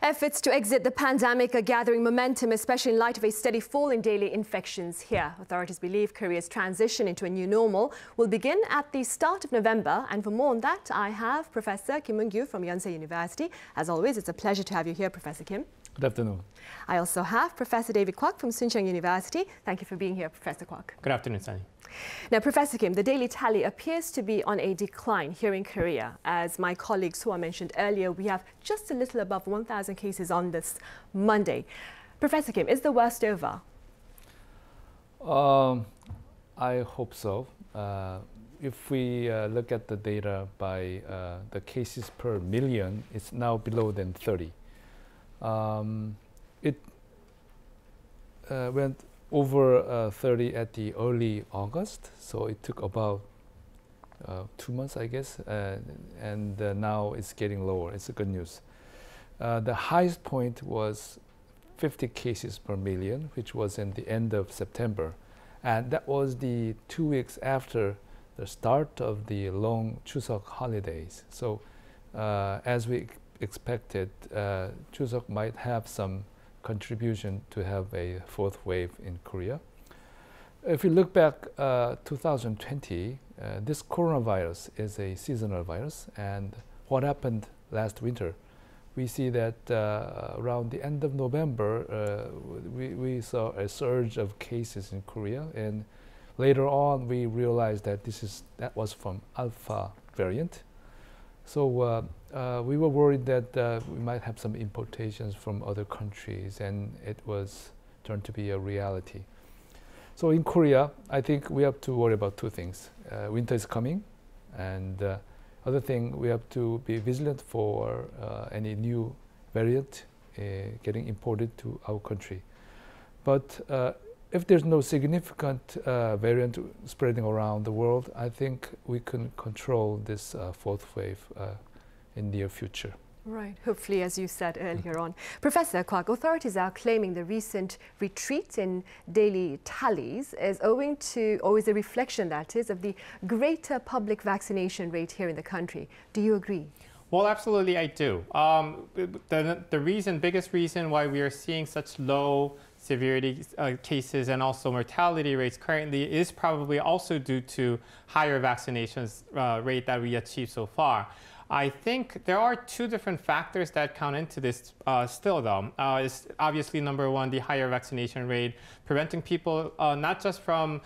Efforts to exit the pandemic are gathering momentum, especially in light of a steady fall in daily infections here. Authorities believe Korea's transition into a new normal will begin at the start of November. And for more on that, I have Professor Kim Moon-kyu from Yonsei University. As always, it's a pleasure to have you here, Professor Kim. Good afternoon. I also have Professor David Kwak from Soon Chun Hyang University. Thank you for being here, Professor Kwak. Good afternoon, Sunny. Now, Professor Kim, the daily tally appears to be on a decline here in Korea. As my colleagues who I mentioned earlier, we have just a little above 1,000 cases on this Monday. Professor Kim, is the worst over? I hope so. If we look at the data by the cases per million, it's now below than 30. It went over 30 at the early August, so it took about 2 months, I guess, and now it's getting lower. It's a good news. The highest point was 50 cases per million, which was in the end of September, and that was the 2 weeks after the start of the long Chuseok holidays. So as we expected, Chuseok might have some contribution to have a fourth wave in Korea. If you look back 2020, this coronavirus is a seasonal virus, and what happened last winter, we see that around the end of November, we saw a surge of cases in Korea, and later on we realized that that was from Alpha variant. So we were worried that we might have some importations from other countries, and it was turned to be a reality. So in Korea, I think we have to worry about two things. Winter is coming, and other thing, we have to be vigilant for any new variant getting imported to our country. But if there's no significant variant spreading around the world, I think we can control this fourth wave in the near future. Right, hopefully, as you said earlier on. Professor Kwak, authorities are claiming the recent retreat in daily tallies is owing to, or is a reflection, that is, of the greater public vaccination rate here in the country. Do you agree? Well, absolutely, I do. The biggest reason why we are seeing such low severity cases and also mortality rates currently is probably also due to higher vaccinations rate that we achieved so far. I think there are two different factors that count into this still, though. It's obviously, number one, the higher vaccination rate, preventing people not just from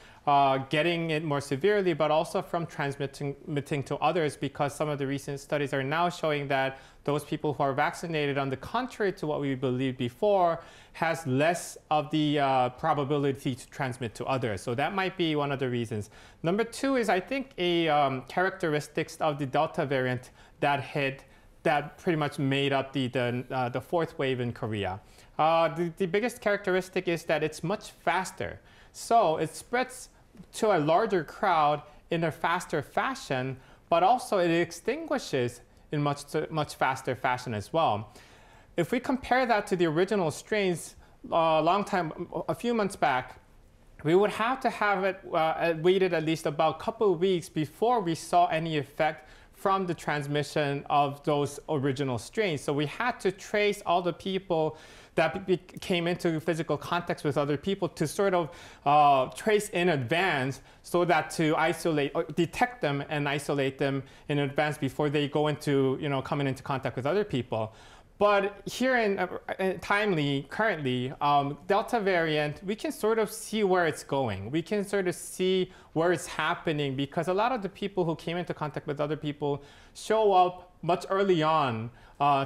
getting it more severely, but also from transmitting to others, because some of the recent studies are now showing that those people who are vaccinated, on the contrary to what we believed before, has less of the probability to transmit to others. So that might be one of the reasons. Number two is, I think, a characteristics of the Delta variant that pretty much made up the fourth wave in Korea. The biggest characteristic is that it's much faster. So it spreads to a larger crowd in a faster fashion, but also it extinguishes in much faster fashion as well. If we compare that to the original strains a few months back, we would have to have it waited at least about a couple of weeks before we saw any effect from the transmission of those original strains. So we had to trace all the people that came into physical contact with other people to sort of trace in advance, so that to isolate, or detect them and isolate them in advance before they go into, coming into contact with other people. But here currently, Delta variant, we can sort of see where it's going. We can sort of see where it's happening, because a lot of the people who came into contact with other people show up much early on,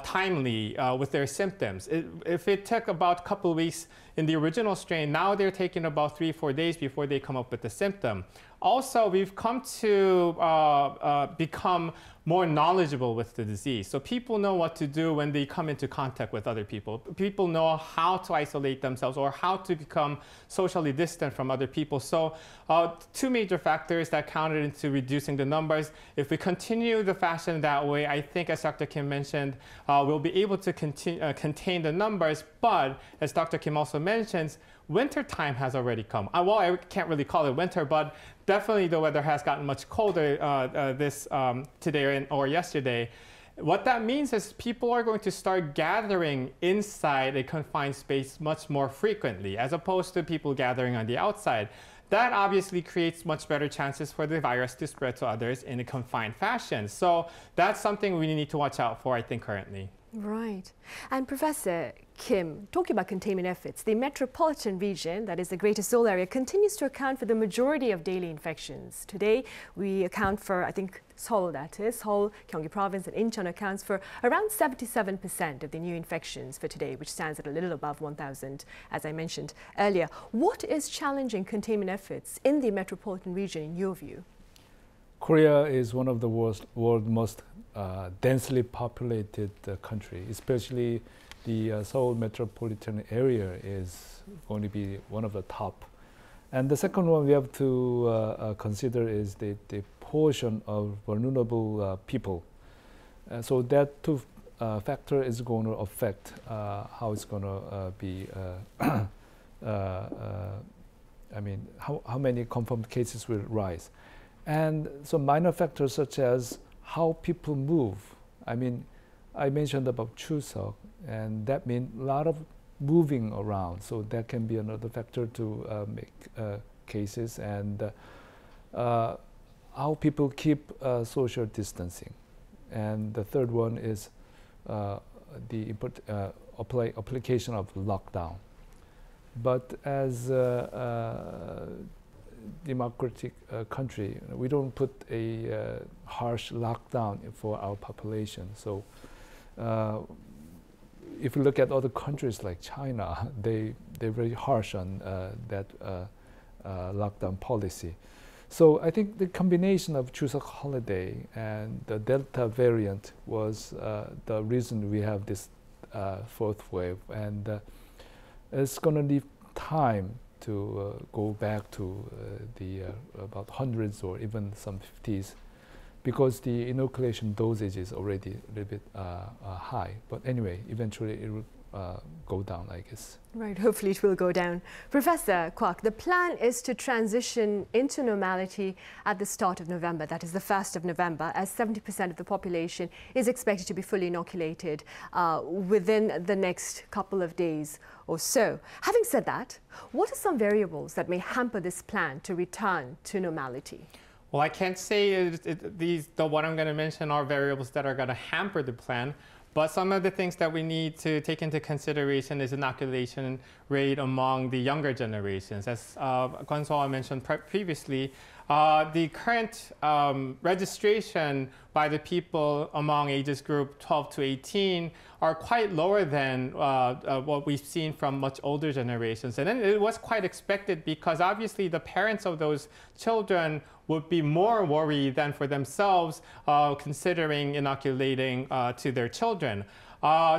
timely, with their symptoms. If it took about a couple of weeks in the original strain, now they're taking about 3-4 days before they come up with the symptom. Also, we've come to become more knowledgeable with the disease. So people know what to do when they come into contact with other people. People know how to isolate themselves or how to become socially distant from other people. So two major factors that counted into reducing the numbers. If we continue the fashion that way, I think, as Dr. Kim mentioned, we'll be able to contain the numbers. But as Dr. Kim also mentions, winter time has already come. Well, I can't really call it winter, but definitely the weather has gotten much colder today or yesterday. What that means is people are going to start gathering inside a confined space much more frequently, as opposed to people gathering on the outside. That obviously creates much better chances for the virus to spread to others in a confined fashion. So that's something we need to watch out for, I think, currently. Right. And Professor Kim, talking about containment efforts, the Metropolitan region, that is the Greater Seoul area, continues to account for the majority of daily infections. Today, we account for, I think, Seoul, that is, Seoul, Gyeonggi Province and Incheon accounts for around 77% of the new infections for today, which stands at a little above 1,000, as I mentioned earlier. What is challenging containment efforts in the Metropolitan region, in your view? Korea is one of the world's most densely populated country, especially the Seoul metropolitan area is going to be one of the top. And the second one we have to consider is the portion of vulnerable people. So that two factor is going to affect how it's going to be, I mean, how many confirmed cases will rise. And some minor factors such as how people move. I mean, I mentioned about Chuseok, and that means a lot of moving around. So that can be another factor to make cases, and how people keep social distancing. And the third one is the application of lockdown. But as democratic country, we don't put a harsh lockdown for our population. So if you look at other countries like China, they're very harsh on that lockdown policy. So I think the combination of Chuseok holiday and the Delta variant was the reason we have this fourth wave, and it's going to need time to go back to the about hundreds or even some 50s, because the inoculation dosage is already a little bit high. But anyway, eventually it will go down, I guess. Right, hopefully it will go down. Professor Kwak, the plan is to transition into normality at the start of November, that is the 1st of November, as 70% of the population is expected to be fully inoculated within the next couple of days or so. Having said that, what are some variables that may hamper this plan to return to normality? Well, I can't say what I'm going to mention are variables that are going to hamper the plan. But some of the things that we need to take into consideration is inoculation rate among the younger generations. As Gonzalo mentioned previously, the current registration by the people among ages group 12 to 18 are quite lower than what we've seen from much older generations. And then it was quite expected, because obviously the parents of those children would be more worried than for themselves considering inoculating to their children.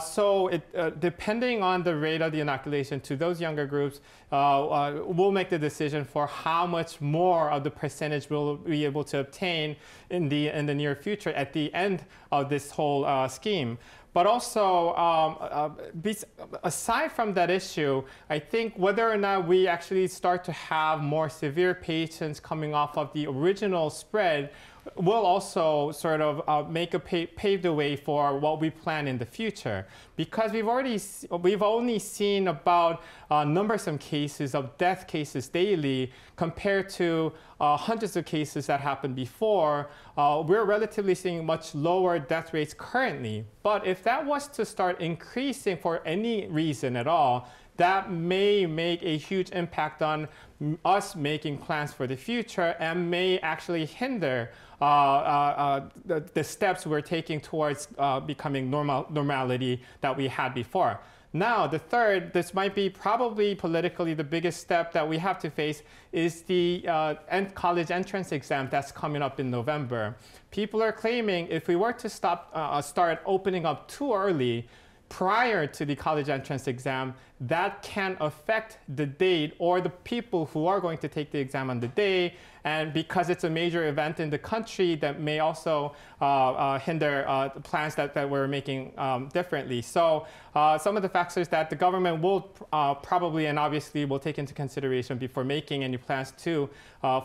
So depending on the rate of the inoculation to those younger groups, we'll make the decision for how much more of the percentage we'll be able to obtain in the near future at the end of this whole scheme. But also, aside from that issue, I think whether or not we actually start to have more severe patients coming off of the original spread will also sort of pave the way for what we plan in the future. Because we've only seen about numbersome cases of death cases daily compared to hundreds of cases that happened before. We're relatively seeing much lower death rates currently. But if that was to start increasing for any reason at all, that may make a huge impact on us making plans for the future, and may actually hinder the steps we're taking towards becoming normality that we had before. Now, the third, this might be probably politically the biggest step that we have to face, is the college entrance exam that's coming up in November. People are claiming if we were to start opening up too early, prior to the college entrance exam, that can affect the date or the people who are going to take the exam on the day. And because it's a major event in the country, that may also hinder the plans that we're making differently. So some of the factors that the government will probably and obviously will take into consideration before making any plans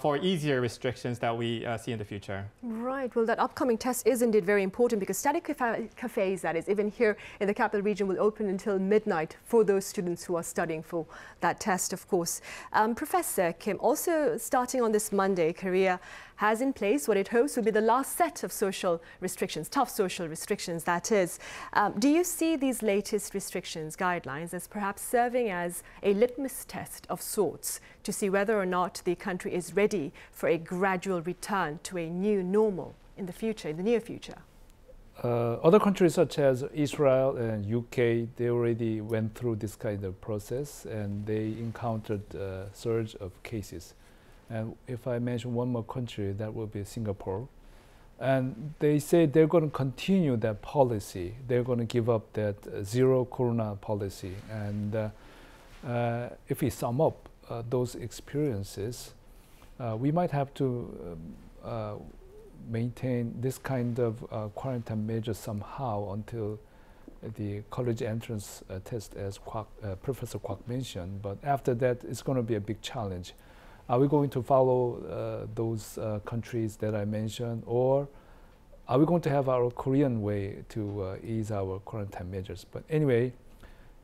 for easier restrictions that we see in the future. Right. Well, that upcoming test is indeed very important because study cafes, that is, even here in the capital region, will open until midnight for those students who are studying for that test, of course. Professor Kim, also starting on this Monday, Korea has in place what it hopes will be the last set of social restrictions, tough social restrictions, that is. Do you see these latest restrictions, guidelines, as perhaps serving as a litmus test of sorts to see whether or not the country is ready for a gradual return to a new normal in the future, in the near future? Other countries such as Israel and UK, they already went through this kind of process and they encountered a surge of cases. And if I mention one more country, that will be Singapore. And they say they're going to continue that policy. They're going to give up that zero corona policy. And if we sum up those experiences, we might have to maintain this kind of quarantine measure somehow until the college entrance test, as Professor Kwak mentioned. But after that, it's going to be a big challenge. Are we going to follow those countries that I mentioned, or are we going to have our Korean way to ease our quarantine measures? But anyway,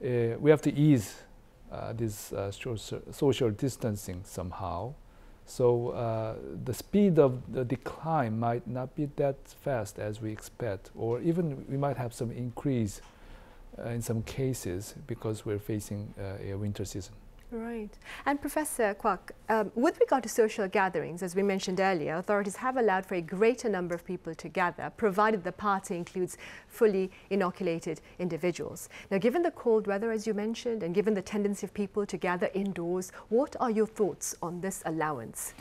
we have to ease this social distancing somehow. So the speed of the decline might not be that fast as we expect, or even we might have some increase in some cases because we're facing a winter season. Right. And Professor Kwak, with regard to social gatherings, as we mentioned earlier, authorities have allowed for a greater number of people to gather, provided the party includes fully inoculated individuals. Now, given the cold weather, as you mentioned, and given the tendency of people to gather indoors, what are your thoughts on this allowance?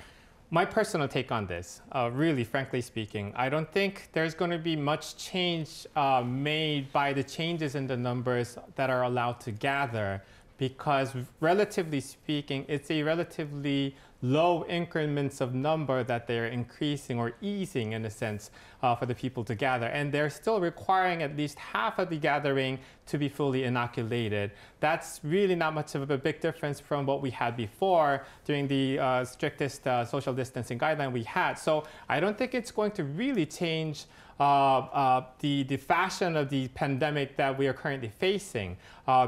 My personal take on this, really, frankly speaking, I don't think there's going to be much change made by the changes in the numbers that are allowed to gather, because relatively speaking, it's a relatively low increments of number that they're increasing or easing in a sense for the people to gather. And they're still requiring at least half of the gathering to be fully inoculated. That's really not much of a big difference from what we had before during the strictest social distancing guideline we had. So I don't think it's going to really change the fashion of the pandemic that we are currently facing,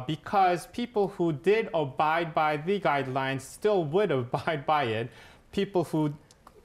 because people who did abide by the guidelines still would abide by it. People who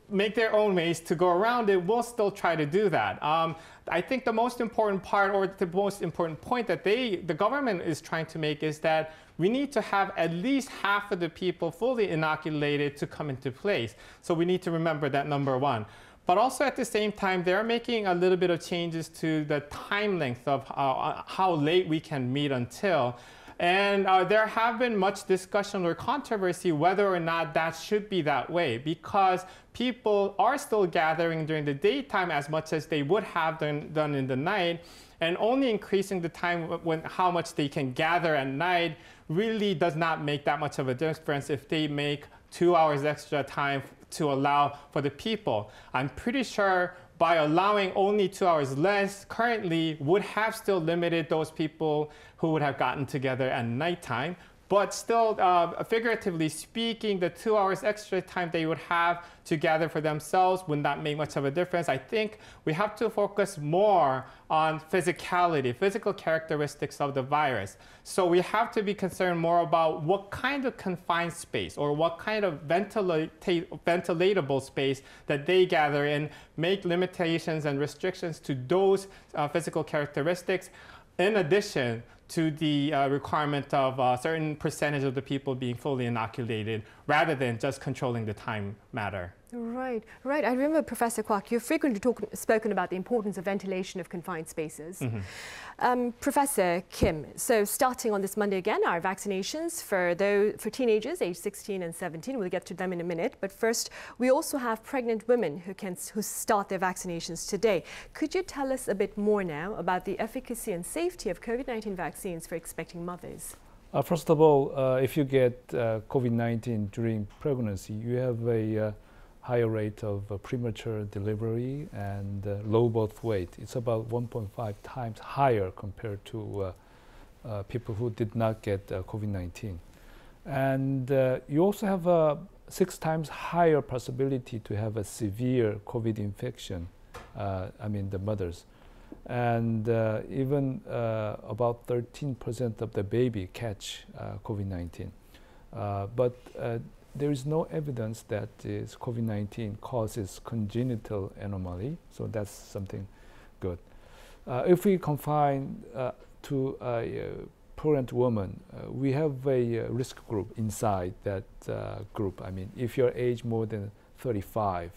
make their own ways to go around it will still try to do that. I think the most important part, or the most important point that the government is trying to make, is that we need to have at least half of the people fully inoculated to come into place. So we need to remember that, number one. But also at the same time, they're making a little bit of changes to the time length of how late we can meet until. And there have been much discussion or controversy whether or not that should be that way, because people are still gathering during the daytime as much as they would have done in the night, and only increasing the time how much they can gather at night really does not make that much of a difference if they make 2 hours extra time to allow for the people. I'm pretty sure by allowing only 2 hours less currently would have still limited those people who would have gotten together at nighttime. But still, figuratively speaking, the 2 hours extra time they would have to gather for themselves would not make much of a difference. I think we have to focus more on physicality, physical characteristics of the virus. So we have to be concerned more about what kind of confined space or what kind of ventilatable space that they gather in, make limitations and restrictions to those physical characteristics, in addition to the requirement of a certain percentage of the people being fully inoculated, rather than just controlling the time matter. Right, right. I remember, Professor Kwak, you've frequently spoken about the importance of ventilation of confined spaces. Professor Kim, so starting on this Monday again, our vaccinations for teenagers aged 16 and 17, we'll get to them in a minute. But first, we also have pregnant women who start their vaccinations today. Could you tell us a bit more now about the efficacy and safety of COVID-19 vaccines for expecting mothers? First of all, if you get COVID-19 during pregnancy, you have a higher rate of premature delivery and low birth weight. It's about 1.5 times higher compared to people who did not get COVID-19. And you also have a 6 times higher possibility to have a severe COVID infection, the mothers. And even about 13% of the baby catch COVID-19. But there is no evidence that this COVID-19 causes congenital anomaly, so that's something good. If we confine to a pregnant woman, we have a risk group inside that group. If you're age more than 35,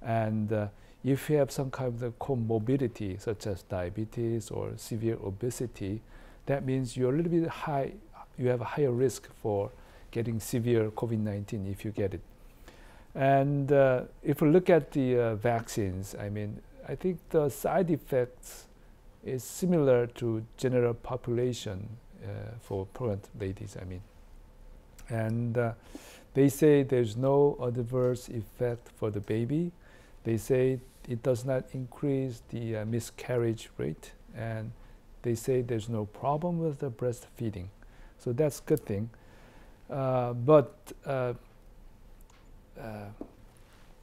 and if you have some kind of comorbidity, such as diabetes or severe obesity, that means you're a little bit high, you have a higher risk for getting severe COVID-19 if you get it. And if we look at the vaccines, I think the side effects is similar to general population for pregnant ladies, And they say there's no adverse effect for the baby. They say it does not increase the miscarriage rate, and they say there's no problem with the breastfeeding. So that's a good thing. But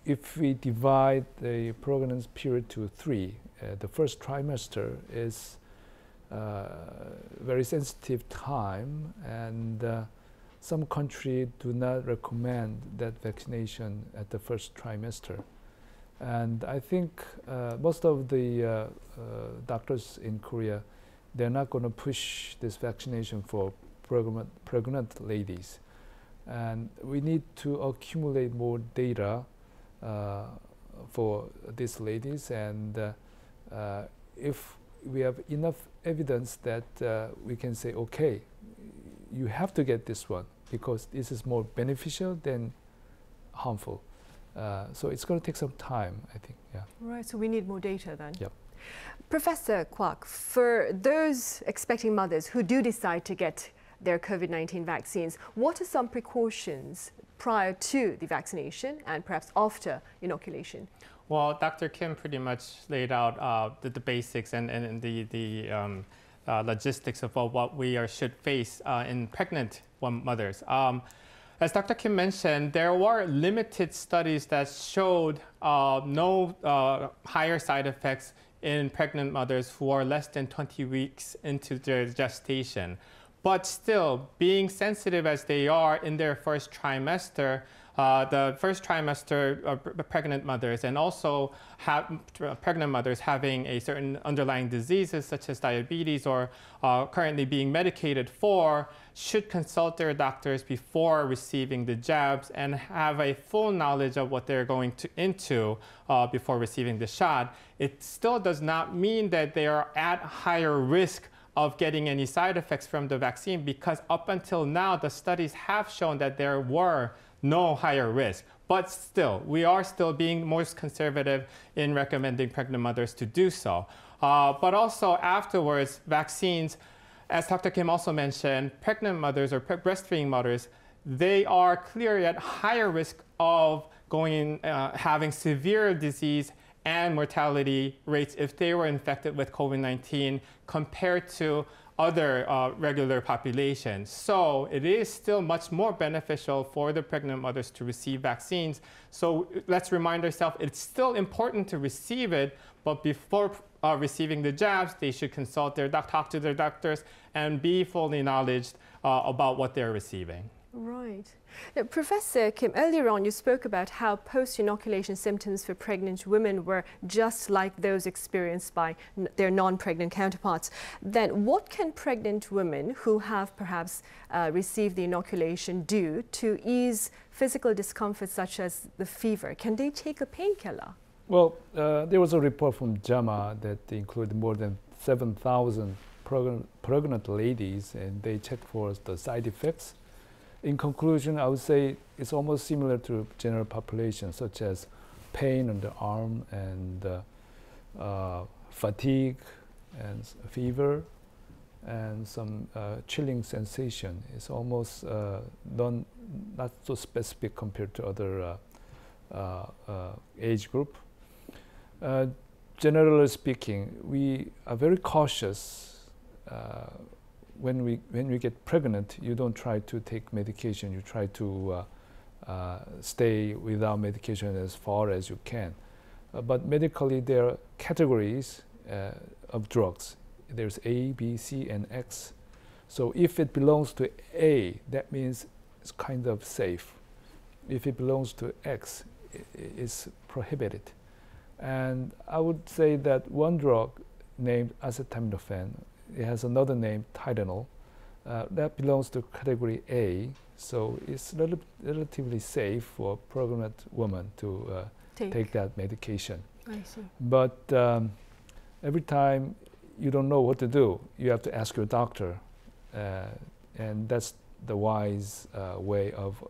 if we divide the pregnancy period to 3, the first trimester is very sensitive time, and some countries do not recommend that vaccination at the first trimester. And I think most of the doctors in Korea, they're not going to push this vaccination for pregnant ladies. And we need to accumulate more data for these ladies, and if we have enough evidence that we can say, okay, you have to get this one because this is more beneficial than harmful. So it's going to take some time, I think. Yeah. Right, so we need more data then. Yep. Professor Kwak, for those expecting mothers who do decide to get their COVID-19 vaccines, what are some precautions prior to the vaccination and perhaps after inoculation? Well, Dr. Kim pretty much laid out the basics and the logistics of what we should face in pregnant mothers. As Dr. Kim mentioned, there were limited studies that showed no higher side effects in pregnant mothers who are less than 20 weeks into their gestation. But still, being sensitive as they are in their first trimester, the first trimester pregnant mothers and also pregnant mothers having a certain underlying diseases such as diabetes or currently being medicated for should consult their doctors before receiving the jabs and have a full knowledge of what they're going into before receiving the shot. It still does not mean that they are at higher risk of getting any side effects from the vaccine, because up until now, the studies have shown that there were no higher risk. But still, we are still being most conservative in recommending pregnant mothers to do so. But also afterwards, vaccines, as Dr. Kim also mentioned, pregnant mothers or breastfeeding mothers, they are clearly at higher risk of having severe disease and mortality rates if they were infected with COVID-19 compared to other regular populations. So it is still much more beneficial for the pregnant mothers to receive vaccines. So let's remind ourselves, it's still important to receive it, but before receiving the jabs, they should consult talk to their doctors and be fully knowledgeable about what they're receiving. Right. Now, Professor Kim, earlier on you spoke about how post-inoculation symptoms for pregnant women were just like those experienced by their non-pregnant counterparts. Then what can pregnant women who have perhaps received the inoculation do to ease physical discomfort such as the fever? Can they take a painkiller? Well, there was a report from JAMA that included more than 7,000 pregnant ladies, and they checked for the side effects. In conclusion, I would say it's almost similar to general population, such as pain on the arm and fatigue and fever and some chilling sensation. It's almost not so specific compared to other age group. Generally speaking, we are very cautious when we get pregnant. You don't try to take medication. You try to stay without medication as far as you can. But medically, there are categories of drugs. There's A, B, C, and X. So if it belongs to A, that means it's kind of safe. If it belongs to X, it's prohibited. And I would say that one drug named acetaminophen, it has another name, Tylenol, that belongs to category A, so it's relatively safe for pregnant women to take that medication. I see. But every time you don't know what to do, you have to ask your doctor, and that's the wise way of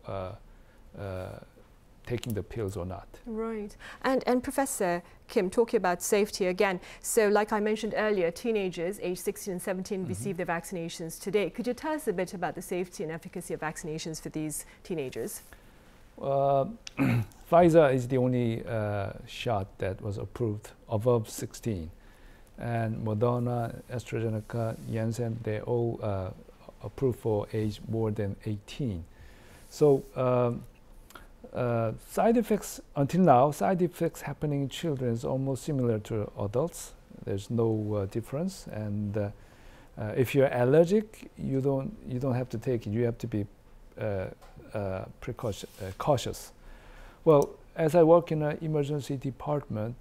taking the pills or not. Right. And Professor Kim, talking about safety again, so like I mentioned earlier, teenagers aged 16 and 17 receive their vaccinations today. Could you tell us a bit about the safety and efficacy of vaccinations for these teenagers? Pfizer is the only shot that was approved above 16. And Moderna, AstraZeneca, Janssen, they all approved for age more than 18. So side effects, until now, side effects happening in children is almost similar to adults. There's no difference. And if you're allergic, you don't have to take it. You have to be cautious. Well, as I work in an emergency department,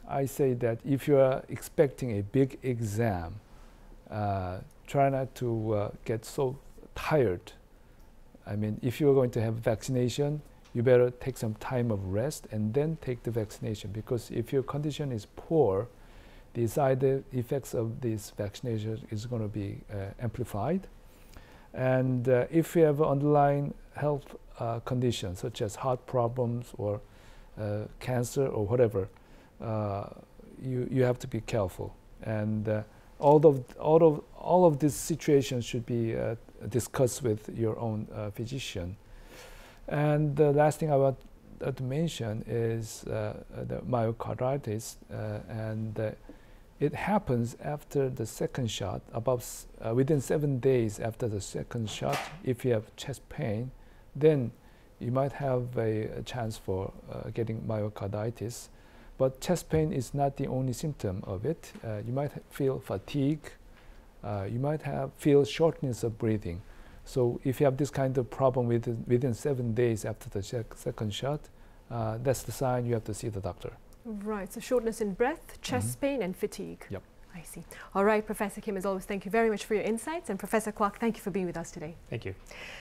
I say that if you are expecting a big exam, try not to get so tired. I mean, if you're going to have vaccination, you better take some time of rest and then take the vaccination, because if your condition is poor, the side effects of this vaccination is going to be amplified. And if you have underlying health conditions such as heart problems or cancer or whatever, you have to be careful. And all of these situations should be discussed with your own physician. And the last thing I want to mention is the myocarditis, and it happens after the second shot, within 7 days after the second shot. If you have chest pain, then you might have a chance for getting myocarditis. But chest pain is not the only symptom of it. You might feel fatigue. You might feel shortness of breathing. So if you have this kind of problem within 7 days after the second shot, that's the sign you have to see the doctor. Right, so shortness in breath, chest pain and fatigue. Yep. I see. All right, Professor Kim, as always, thank you very much for your insights. And Professor Kwak, thank you for being with us today. Thank you.